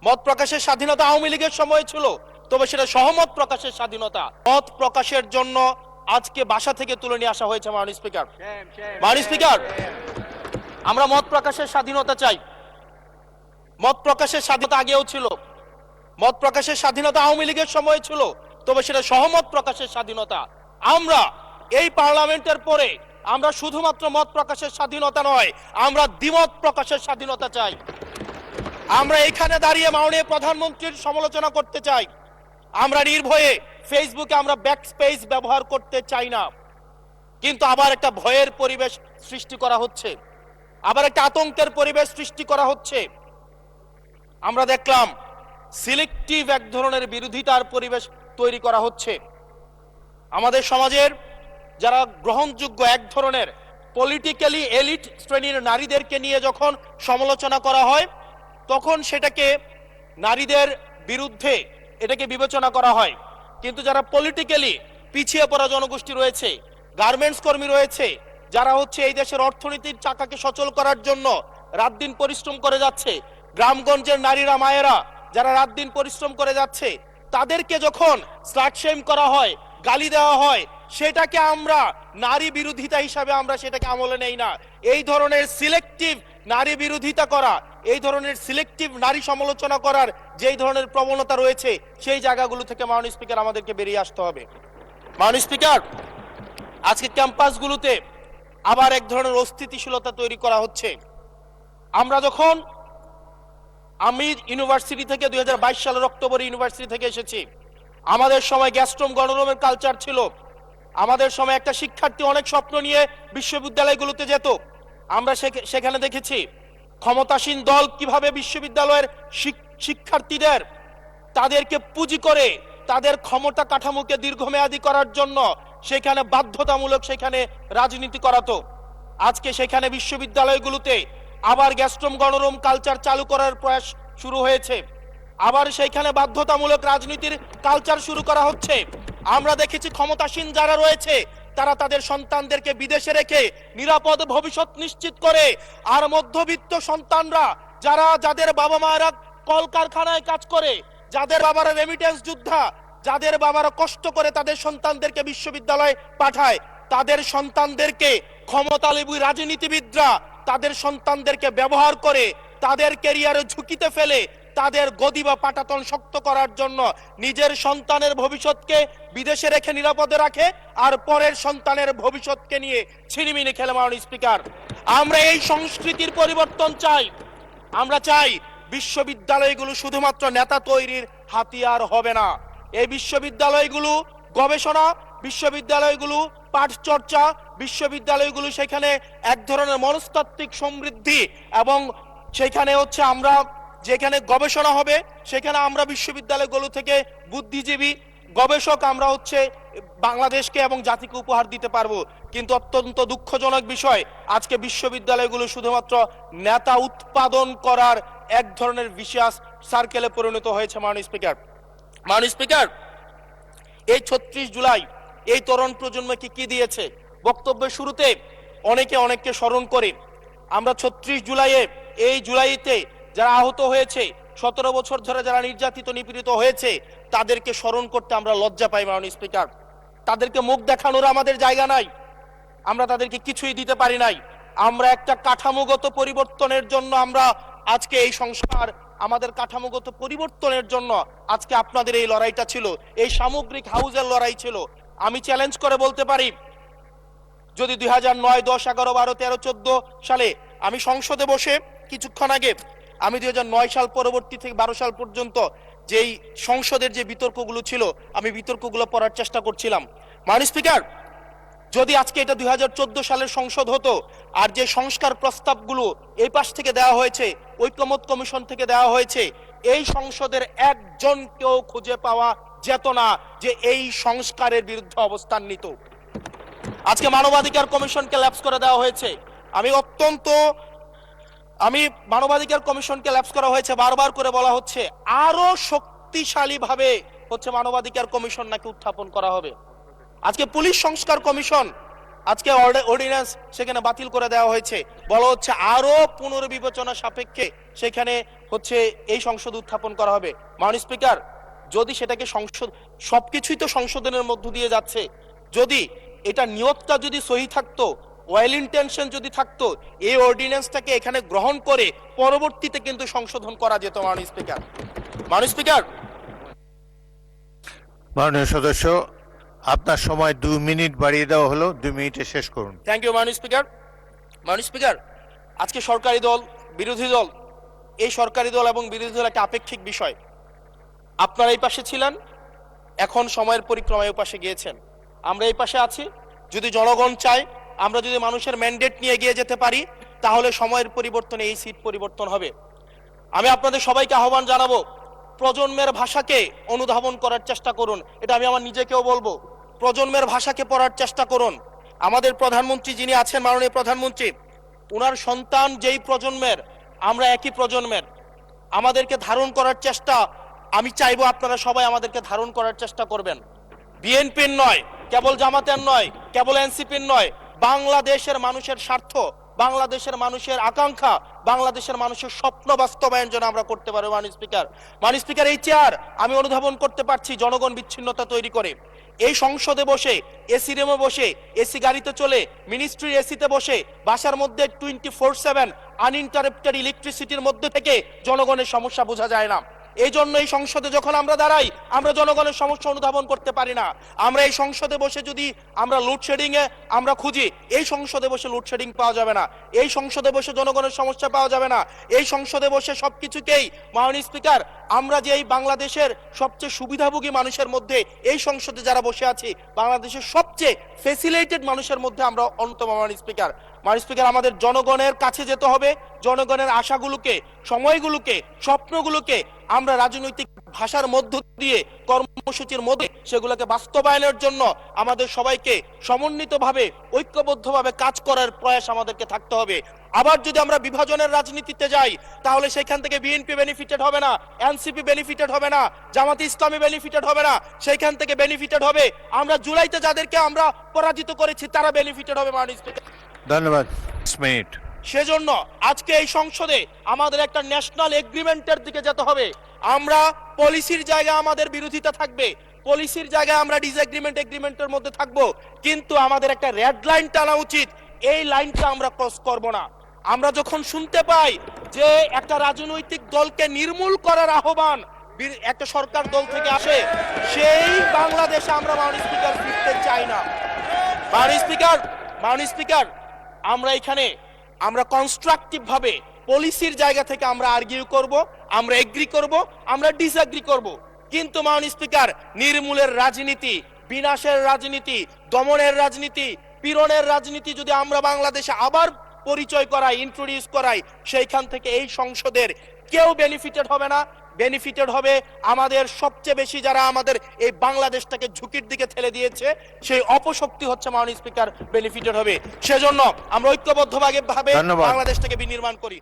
মত প্রকাশের স্বাধীনতা আওয়ামী লীগের সময় ছিল, তবে সেটা সহমত প্রকাশের স্বাধীনতা। মত প্রকাশের জন্য আজকে বাসা থেকে তুলে নিয়ে আসা হয়েছে। মাননীয় স্পিকার, মাননীয় স্পিকার, আমরা মত প্রকাশের স্বাধীনতা চাই। মত প্রকাশের স্বাধীনতা আগেও ছিল, মত প্রকাশের স্বাধীনতা আওয়ামী লীগের সময় ছিল, তবে সেটা সহমত প্রকাশের স্বাধীনতা। আমরা এই পার্লামেন্টের পরে আমরা শুধুমাত্র মত প্রকাশের স্বাধীনতা নয়, আমরা দ্বিমত প্রকাশের স্বাধীনতা চাই। আমরা এখানে দাঁড়িয়ে মাননীয় প্রধানমন্ত্রীর সমালোচনা করতে চাই। আমরা নির্ভয়ে ফেসবুকে আমরা ব্যাকস্পেস ব্যবহার করতে চাই না, কিন্তু আবার একটা ভয়ের পরিবেশ সৃষ্টি করা হচ্ছে, আবার একটা আতঙ্কের পরিবেশ সৃষ্টি করা হচ্ছে। আমরা দেখলাম সিলেক্টিভ এক ধরনের বিরোধিতার পরিবেশ তৈরি করা হচ্ছে। আমাদের সমাজের যারা গ্রহণযোগ্য এক ধরনের পলিটিক্যালি এলিট শ্রেণীর নারীদেরকে নিয়ে যখন সমালোচনা করা হয়, তখন সেটাকে নারীদের বিরুদ্ধে এটাকে বিবেচনা করা হয়। কিন্তু যারা পলিটিক্যালি পিছিয়ে পড়া জনগোষ্ঠী রয়েছে, গার্মেন্টস কর্মী রয়েছে, যারা হচ্ছে এই দেশের অর্থনীতির চাকাকে সচল করার জন্য রাত দিন পরিশ্রম করে যাচ্ছে, গ্রামগঞ্জের নারীরা মায়েরা যারা রাত দিন পরিশ্রম করে যাচ্ছে, তাদেরকে যখন স্লাট শেম করা হয়, গালি দেওয়া হয়, সেটাকে আমরা নারী বিরোধিতা হিসাবে আমরা সেটাকে আমলে নেই না। এই ধরনের সিলেক্টিভ নারী বিরোধিতা করা, এই ধরনের সিলেক্টিভ নারী সমালোচনা করার যেই ধরনের প্রবণতা রয়েছে, সেই জায়গাগুলো থেকে মাননীয় স্পিকার আমাদেরকে বেরিয়ে আসতে হবে। মাননীয় স্পিকার, আজকে ক্যাম্পাসগুলোতে আবার এক ধরনের অস্থিতিশীলতা তৈরি করা হচ্ছে। আমরা যখন আমি ইউনিভার্সিটি থেকে 2022 সালের অক্টোবরে ইউনিভার্সিটি থেকে এসেছি, আমাদের সময় গ্যাস্ট্রোম গণরুমের কালচার ছিল। আমাদের সময় একটা শিক্ষার্থী অনেক স্বপ্ন নিয়ে বিশ্ববিদ্যালয়গুলোতে যেত। আমরা সেখানে দেখেছি ক্ষমতাসীন দল কিভাবে বিশ্ববিদ্যালয়ের শিক্ষার্থীদের তাদেরকে পুঁজি করে তাদের ক্ষমতা কাঠামোকে দীর্ঘমেয়াদী করার জন্য সেখানে বাধ্যতামূলক সেখানে রাজনীতি করাতো। আজকে সেখানে বিশ্ববিদ্যালয়গুলোতে আবার গ্যাস্ট্রোম গণরুম কালচার চালু করার প্রয়াস শুরু হয়েছে, আবার সেইখানে বাধ্যতামূলক রাজনীতির কালচার শুরু করা হচ্ছে। আমরা দেখেছি ক্ষমতাসীন যারা রয়েছে তারা তাদের সন্তানদেরকে বিদেশে রেখে নিরাপদ ভবিষ্যৎ নিশ্চিত করে, আর মধ্যবিত্ত সন্তানরা যাদের বাবা মায়েরা কলকারখানায় কাজ করে, যাদের বাবারা রেমিটেন্স যোদ্ধা, যাদের বাবারা কষ্ট করে তাদের সন্তানদেরকে বিশ্ববিদ্যালয়ে পাঠায়, তাদের সন্তানদেরকে ক্ষমতালোভী রাজনীতিবিদরা তাদের সন্তানদেরকে ব্যবহার করে তাদের ক্যারিয়ারে ঝুঁকিতে ফেলে তাদের গদি বা পাটাতন শক্ত করার জন্য নিজের সন্তানের ভবিষ্যৎকে বিদেশে রেখে নিরাপদে রাখে, আর পরের সন্তানের ভবিষ্যৎকে নিয়ে ছিনিমিনি খেলে। মাননীয় স্পিকার, আমরা এই সংস্কৃতির পরিবর্তন চাই। আমরা চাই বিশ্ববিদ্যালয়গুলো শুধুমাত্র নেতা তৈরির হাতিয়ার হবে না। এই বিশ্ববিদ্যালয়গুলো গবেষণা, বিশ্ববিদ্যালয়গুলো পাঠ চর্চা, বিশ্ববিদ্যালয়গুলো সেখানে এক ধরনের মনস্তাত্ত্বিক সমৃদ্ধি, এবং সেখানে হচ্ছে আমরা যেখানে গবেষণা হবে সেখানে আমরা বিশ্ববিদ্যালয়গুলো থেকে বুদ্ধিজীবী গবেষক আমরা হচ্ছে বাংলাদেশকে এবং জাতিকে উপহার দিতে পারবো। কিন্তু অত্যন্ত দুঃখজনক বিষয়, আজকে বিশ্ববিদ্যালয়গুলো শুধুমাত্র নেতা উৎপাদন করার এক ধরনের বিশেষ সার্কেলে পরিণত হয়েছে। মাননীয় স্পিকার, মাননীয় স্পিকার, এই 36 জুলাই এই তরুণ প্রজন্মকে কি দিয়েছে? বক্তব্যের শুরুতে অনেককে স্মরণ করে আমরা 36 জুলাইয়ে, এই জুলাইতে যারা আহত হয়েছে, 17 বছর ধরে যারা নির্যাতিত নিপীড়িত হয়েছে, তাদেরকে স্মরণ করতে আমরা লজ্জা পাই। মাননীয় স্পিকার, তাদেরকে মুখ দেখানোর আমাদের জায়গা নাই, আমরা তাদেরকে কিছুই দিতে পারি নাই। আমরা একটা কাঠামোগত পরিবর্তনের জন্য আমরা আজকে এই সংস্কার, আমাদের কাঠামোগত পরিবর্তনের জন্য আজকে আপনাদের এই লড়াইটা ছিল, এই সামগ্রিক হাউজের লড়াই ছিল। আমি চ্যালেঞ্জ করে বলতে পারি, যদি 2009, 10, 11, 12, 13, 14 সালে আমি সংসদে বসে কিছুক্ষণ আগে আমি 2009 সাল পরবর্তী থেকে 12 সাল পর্যন্ত যেই সংসদের যে বিতর্কগুলো ছিল আমি বিতর্কগুলো পড়ার চেষ্টা করছিলাম। মাননীয় স্পিকার, যদি আজকে এটা 2014 সালের সংসদ হতো, আর যে সংস্কার প্রস্তাবগুলো এই পাশ থেকে দেওয়া হয়েছে, ঐকমত্য কমিশন থেকে দেওয়া হয়েছে, এই সংসদের একজনকেও খুঁজে পাওয়া যেত না যে এই সংস্কারের বিরুদ্ধে অবস্থান নিত। আজকে মানবাধিকার কমিশনকে ল্যাপস করে দেওয়া হয়েছে। মানবাধিকার কমিশনকে ল্যাপস করা হয়েছে, বারবার করে বলা হচ্ছে আরো শক্তিশালী ভাবে হচ্ছে মানবাধিকার কমিশন নাকি উত্থাপন করা হবে। আজকে পুলিশ সংস্কার কমিশন আজকে অর্ডিন্যান্স সেখানে বাতিল করে দেওয়া হয়েছে, বলা হচ্ছে আরো পুনর্বিবেচনা সাপেক্ষে সেখানে হচ্ছে এই সংসদ উত্থাপন করা হবে। মাননীয় স্পিকার, যদি সেটাকে সংসদ, সবকিছুই তো সংশোধনের মধ্য দিয়ে যাচ্ছে, যদি এটা নিয়তটা যদি সহি থাকতো, ওয়েল ইন্টেনশন যদি থাকতো, এই অর্ডিন্যান্সটাকে এখানে গ্রহণ করে পরবর্তীতে কিন্তু সংশোধন করা যেত। মাননীয় স্পিকার, মাননীয় স্পিকার, মাননীয় সদস্য, আপনার সময় 2 মিনিট বাড়িয়ে দেওয়া হলো, 2 মিনিটে শেষ করুন। থ্যাংক ইউ মাননীয় স্পিকার। মাননীয় স্পিকার, আজকে সরকারি দল বিরোধী দল, এই সরকারি দল এবং বিরোধী দল একটা আপেক্ষিক বিষয়। আপনারা এই পাশে ছিলেন, এখন সময়ের পরিক্রমায় এই পাশে গিয়েছেন, আমরা এই পাশে আছি। যদি জনগণ চায়, আমরা যদি মানুষের ম্যান্ডেট নিয়ে এগিয়ে যেতে পারি, তাহলে সময়ের পরিবর্তনে এই সিট পরিবর্তন হবে। আমি আপনাদের সবাইকে আহ্বান জানাবো, প্রজন্মের ভাষাকে অনুধাবন করার চেষ্টা করুন। এটা আমি আমার নিজেকেও বলবো, প্রজন্মের ভাষাকে পড়ার চেষ্টা করুন। আমাদের প্রধানমন্ত্রী যিনি আছেন, মাননীয় প্রধানমন্ত্রী, ওনার সন্তান যেই প্রজন্মের, আমরা একই প্রজন্মের, আমাদেরকে ধারণ করার চেষ্টা, আমি চাইবো আপনারা সবাই আমাদেরকে ধারণ করার চেষ্টা করবেন। বিএনপির নয়, কেবল জামাতের নয়, কেবল এনসিপির নয়, বাংলাদেশের মানুষের স্বার্থ, বাংলাদেশের মানুষের আকাঙ্ক্ষা, বাংলাদেশের মানুষের স্বপ্ন বাস্তবায়ন যেন আমরা করতে পারি। মাননীয় স্পিকার, মাননীয় স্পিকার, এই চেয়ার আমি অনুধাবন করতে পারছি জনগণ বিচ্ছিন্নতা তৈরি করে। এই সংসদে বসে, এসি রুমে বসে, এসি গাড়িতে চলে, মিনিস্ট্রির এসিতে বসে, বাসার মধ্যে 24/7 আনইন্টারাপ্টেড ইলেকট্রিসিটির মধ্যে থেকে জনগণের সমস্যা বোঝা যায় না। এই জন্য এই সংসদে যখন আমরা দাঁড়াই, আমরা জনগণের সমস্যা অনুধাবন করতে পারি না। আমরা এই সংসদে বসে যদি আমরা লোডশেডিং এ আমরা খুঁজি, এই সংসদে বসে লোডশেডিং পাওয়া যাবে না, এই সংসদে বসে জনগণের সমস্যা পাওয়া যাবে না, এই সংসদে বসে সবকিছুকেই, মাননীয় স্পিকার, আমরা যে এই বাংলাদেশের সবচেয়ে সুবিধাভোগী মানুষের মধ্যে এই সংসদে যারা বসে আছি, বাংলাদেশের সবচেয়ে ফেসিলিটেড মানুষের মধ্যে আমরা অন্যতম। মাননীয় স্পিকার, মাননীয় স্পিকার, আমাদের জনগণের কাছে যেতে হবে, জনগণের আশাগুলোকে, সময়গুলোকে, স্বপ্নগুলোকে আমরা রাজনৈতিক ভাষার মধ্য দিয়ে, কর্মসূচির মধ্যে সেগুলোকে বাস্তবায়নের জন্য আমাদের সবাইকে সমন্বিতভাবে, ঐক্যবদ্ধভাবে কাজ করার প্রয়াস আমাদেরকে থাকতে হবে। আবার যদি আমরা বিভাজনের রাজনীতিতে যাই, তাহলে সেখান থেকে বিএনপি বেনিফিটেড হবে না, এনসিপি বেনিফিটেড হবে না, জামাতে ইসলামী বেনিফিটেড হবে না, সেইখান থেকে বেনিফিটেড হবে আমরা জুলাইতে যাদেরকে আমরা পরাজিত করেছি, তারা বেনিফিটেড হবে। মাননীয় স্পিকার, ধন্যবাদ। 6 মিনিট। সেজন্য আজকে এই সংসদে আমাদের একটা ন্যাশনাল এগ্রিমেন্টের দিকে যেতে হবে। আমরা পলিসির জায়গায় আমাদের বিরোধিতা থাকবে, পলিসির জায়গায় আমরা এগ্রিমেন্টের মধ্যে থাকবো, কিন্তু আমাদের একটা রেড লাইন টানা উচিত। এই লাইনটা আমরা ক্রস করব না। আমরা যখন শুনতে পাই যে একটা রাজনৈতিক দলকে নির্মূল করার আহ্বান একটা সরকার দল থেকে আসে, সেই বাংলাদেশে আমরা মাননীয় স্পিকার ফিরতে চাই না। মাননীয় স্পিকার, আমরা এখানে আমরা কনস্ট্রাকটিভ ভাবে পলিসির জায়গা থেকে আমরা আর্গিউ করব, আমরা এগ্রি করব, আমরা ডিসএগ্রি করব, কিন্তু মাননীয় স্পিকার, নির্মূলের রাজনীতি, বিনাশের রাজনীতি, দমনের রাজনীতি, পীড়নের রাজনীতি যদি আমরা বাংলাদেশে আবার পরিচয় করাই, ইন্ট্রোডিউস করাই, সেইখান থেকে এই সংসদের কেউ বেনিফিটেড হবে না। বেনিফিটেড হবে আমাদের সবচেয়ে বেশি যারা আমাদের এই বাংলাদেশটাকে ঝুঁকির দিকে ঠেলে দিয়েছে, সেই অপশক্তি হচ্ছে মাননীয় স্পিকার বেনিফিটেড হবে। সেজন্য আমরা ঐক্যবদ্ধভাবে বাংলাদেশটাকে বিনির্মাণ করি।